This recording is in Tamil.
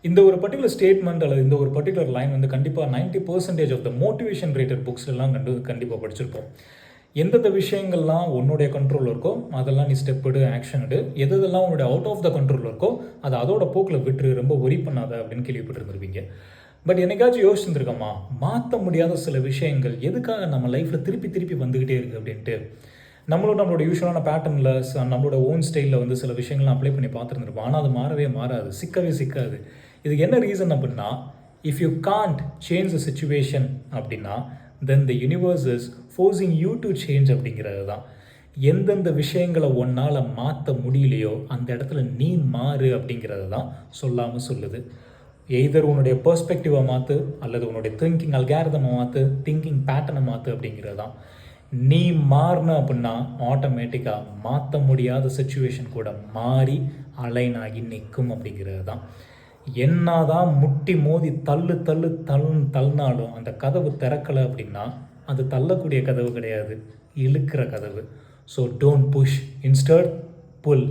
இந்த ஒரு பர்ட்டிகுலர் ஸ்டேட்மெண்ட் அல்லது இந்த ஒரு பர்ட்டிகுலர் லைன் வந்து கண்டிப்பாக 90% ஆஃப் த மோட்டிவேஷன் ரேட்டட் புக்ஸ்லாம் கண்டிப்பாக படிச்சிருப்போம். எந்தெந்த விஷயங்கள்லாம் உன்னுடைய கண்ட்ரோலில் இருக்கோ அதெல்லாம் நீ ஸ்டெப் எடு, ஆக்ஷன் எடு. எதெல்லாம் உன்னுடைய அவுட் ஆஃப் த கண்ட்ரோலில் இருக்கோ அதை அதோட போக்கில் விட்டுரு, ரொம்ப ஒரி பண்ணாத அப்படின்னு கேள்விப்பட்டிருந்துருவீங்க. பட் என்னைக்காச்சும் யோசிச்சுருந்துருக்கோமா, மாற்ற முடியாத சில விஷயங்கள் எதுக்காக நம்ம லைஃப்பில் திருப்பி திருப்பி வந்துக்கிட்டே இருக்குது அப்படின்ட்டு. நம்மளோட யூஸ்வலான பேட்டர்னில் நம்மளோட ஓன் ஸ்டைலில் வந்து சில விஷயங்கள்லாம் அப்ளை பண்ணி பார்த்துருந்துருப்போம். ஆனால் அது மாறவே மாறாது, சிக்கவே சிக்காது. இதுக்கு என்ன ரீசன் அப்படின்னா, if you can't change the situation அப்படின்னா then the universe is forcing you to change அப்படிங்கிறது தான். எந்தெந்த விஷயங்களை ஒன்னால் மாற்ற முடியலையோ அந்த இடத்துல நீ மாறு அப்படிங்கிறது தான் சொல்லாமல் சொல்லுது. எய்தர் உன்னுடைய பெர்ஸ்பெக்டிவை மாற்று அல்லது உன்னுடைய திங்கிங் அல்காரிதமை மாற்று, திங்கிங் பேட்டர்னை மாற்று அப்படிங்கிறது தான். நீ மாறின அப்படின்னா ஆட்டோமேட்டிக்காக மாற்ற முடியாத சுச்சுவேஷன் கூட மாறி அலைன் ஆகி நிற்கும் அப்படிங்கிறது தான். என்னதான் முட்டி மோதி தள்ளினாலும் அந்த கதவு திறக்கலை அப்படின்னா அது தள்ளக்கூடிய கதவு கிடையாது, இழுக்கிற கதவு. So don't push, instead pull.